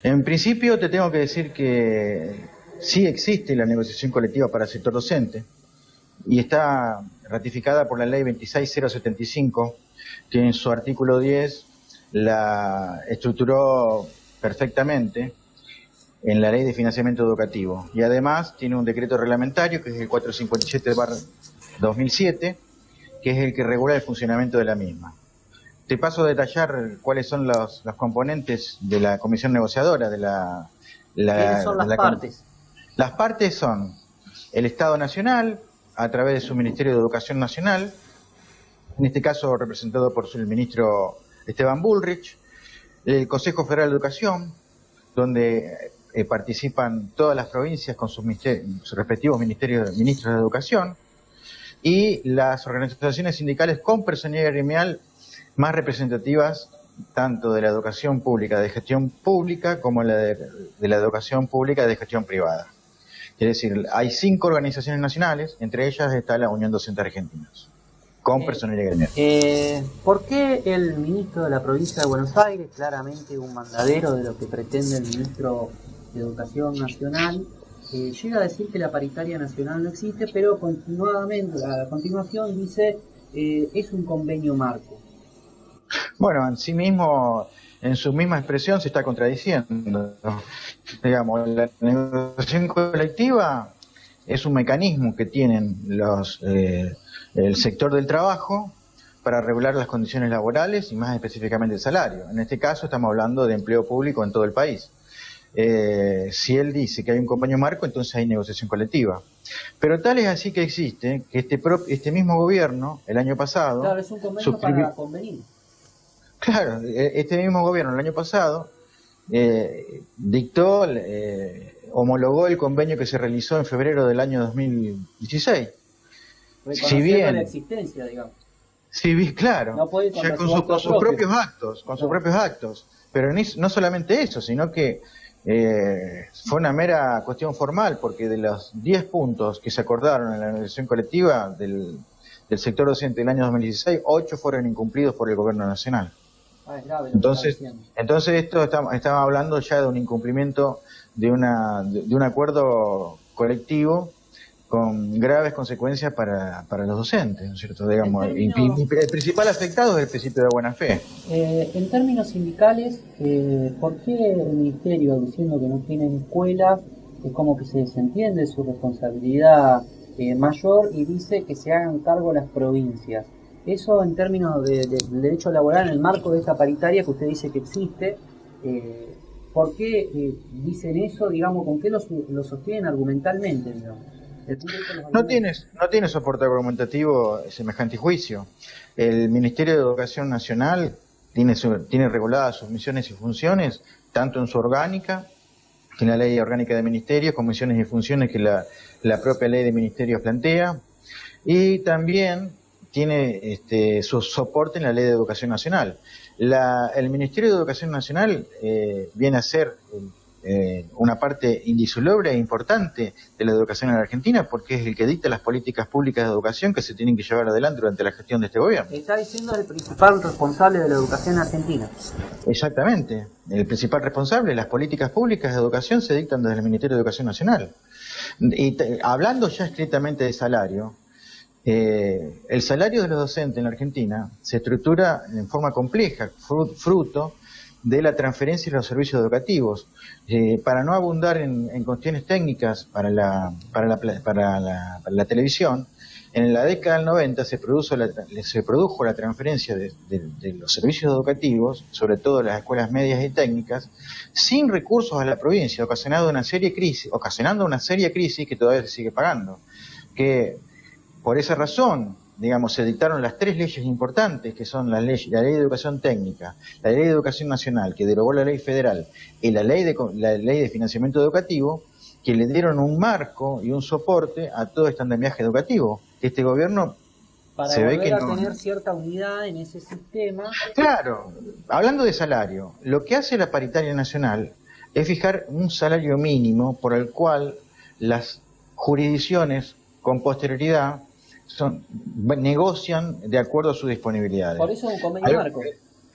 En principio te tengo que decir que sí existe la negociación colectiva para el sector docente y está ratificada por la ley 26075, que en su artículo 10 la estructuró perfectamente en la ley de financiamiento educativo, y además tiene un decreto reglamentario que es el 457/2007, que es el que regula el funcionamiento de la misma. Te paso a detallar cuáles son los componentes de la comisión negociadora de ¿Quiénes son las partes? Las partes son el Estado Nacional, a través de su Ministerio de Educación Nacional, en este caso representado por el ministro Esteban Bullrich, el Consejo Federal de Educación, donde participan todas las provincias con sus respectivos ministros de educación, y las organizaciones sindicales con personalidad gremial más representativas tanto de la educación pública de gestión pública como de la educación pública de gestión privada. Es decir, hay 5 organizaciones nacionales, entre ellas está la Unión Docente Argentina, con personalidad gremial. ¿Por qué el ministro de la provincia de Buenos Aires, claramente un mandadero de lo que pretende el ministro de Educación Nacional, llega a decir que la paritaria nacional no existe, pero a continuación dice es un convenio marco? Bueno, en sí mismo, en su misma expresión se está contradiciendo. Digamos, la negociación colectiva es un mecanismo que tienen el sector del trabajo para regular las condiciones laborales y más específicamente el salario. En este caso estamos hablando de empleo público en todo el país. Si él dice que hay un convenio marco, entonces hay negociación colectiva. Pero tal es así que existe que este mismo gobierno, el año pasado... Claro, es un convenio para convenir. Claro, este mismo gobierno el año pasado homologó el convenio que se realizó en febrero del año 2016. Si bien la existencia, digamos. Sí, claro, no puede ya con sus propios actos, pero no solamente eso, sino que fue una mera cuestión formal, porque de los 10 puntos que se acordaron en la negociación colectiva del sector docente del año 2016, 8 fueron incumplidos por el gobierno nacional. Es grave entonces esto estamos hablando ya de un incumplimiento de un acuerdo colectivo con graves consecuencias para los docentes, ¿no es cierto? Digamos, y el principal afectado es el principio de buena fe. En términos sindicales, ¿por qué el ministerio, diciendo que no tienen escuelas, es como que se desentiende su responsabilidad mayor y dice que se hagan cargo las provincias? Eso en términos del derecho laboral, en el marco de esta paritaria que usted dice que existe, ¿por qué dicen eso? Digamos, ¿con qué lo sostienen argumentalmente, digamos? No tiene soporte argumentativo semejante juicio. El Ministerio de Educación Nacional tiene reguladas sus misiones y funciones, tanto en su orgánica, que en la Ley Orgánica de Ministerios, con misiones y funciones que la propia Ley de Ministerios plantea, y también tiene su soporte en la Ley de Educación Nacional. El Ministerio de Educación Nacional viene a ser una parte indisoluble e importante de la educación en la Argentina, porque es el que dicta las políticas públicas de educación que se tienen que llevar adelante durante la gestión de este gobierno. Está diciendo el principal responsable de la educación argentina. Exactamente, el principal responsable. Las políticas públicas de educación se dictan desde el Ministerio de Educación Nacional. Y hablando ya estrictamente de salario, el salario de los docentes en la Argentina se estructura en forma compleja, fruto de la transferencia de los servicios educativos. Para no abundar en cuestiones técnicas para la televisión, en la década del 90 se produjo la transferencia de los servicios educativos, sobre todo las escuelas medias y técnicas, sin recursos a la provincia, ocasionando una seria crisis que todavía se sigue pagando. Que por esa razón, digamos, se dictaron las 3 leyes importantes, que son la ley de educación técnica, la ley de educación nacional, que derogó la ley federal, y la ley de financiamiento educativo, que le dieron un marco y un soporte a todo este andamiaje educativo. Este gobierno se ve que no tener cierta unidad en ese sistema. Claro, hablando de salario, lo que hace la paritaria nacional es fijar un salario mínimo por el cual las jurisdicciones con posterioridad negocian de acuerdo a sus disponibilidades. Por eso es un convenio marco.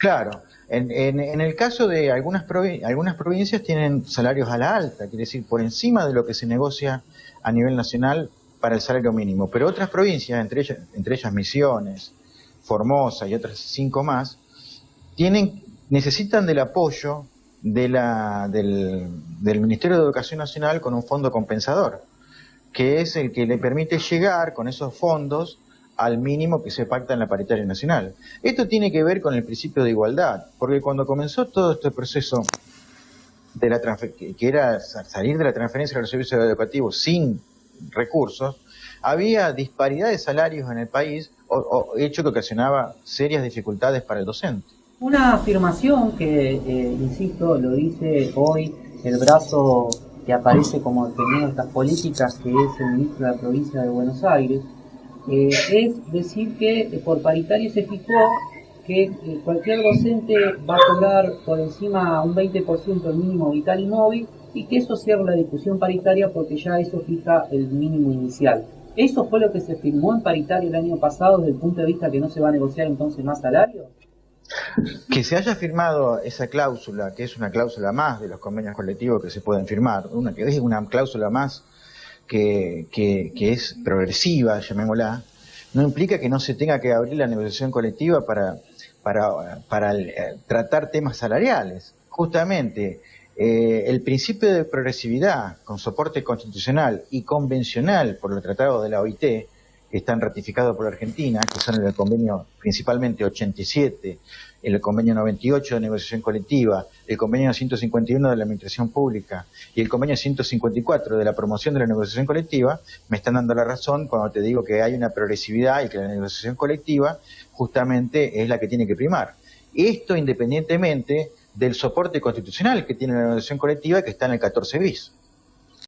Claro, en el caso de algunas provincias tienen salarios a la alta, quiere decir por encima de lo que se negocia a nivel nacional para el salario mínimo, pero otras provincias, entre ellas Misiones, Formosa y otras 5 más, necesitan del apoyo del Ministerio de Educación Nacional con un fondo compensador, que es el que le permite llegar con esos fondos al mínimo que se pacta en la paritaria nacional. Esto tiene que ver con el principio de igualdad, porque cuando comenzó todo este proceso que era salir de la transferencia de los servicios educativos sin recursos, había disparidad de salarios en el país, hecho que ocasionaba serias dificultades para el docente. Una afirmación que, insisto, lo dice hoy el brazo que aparece como defendiendo estas políticas, que es el ministro de la provincia de Buenos Aires, es decir que por paritaria se fijó que cualquier docente va a cobrar por encima un 20% el mínimo vital y móvil, y que eso cierra la discusión paritaria porque ya eso fija el mínimo inicial. ¿Eso fue lo que se firmó en paritaria el año pasado desde el punto de vista que no se va a negociar entonces más salario? Que se haya firmado esa cláusula, que es una cláusula más de los convenios colectivos que se pueden firmar, que es una cláusula más que es progresiva, llamémosla, no implica que no se tenga que abrir la negociación colectiva para tratar temas salariales. Justamente, el principio de progresividad con soporte constitucional y convencional por los tratados de la OIT, que están ratificados por Argentina, que son el convenio principalmente 87, el convenio 98 de negociación colectiva, el convenio 151 de la administración pública y el convenio 154 de la promoción de la negociación colectiva, me están dando la razón cuando te digo que hay una progresividad y que la negociación colectiva justamente es la que tiene que primar. Esto independientemente del soporte constitucional que tiene la negociación colectiva, que está en el 14 bis.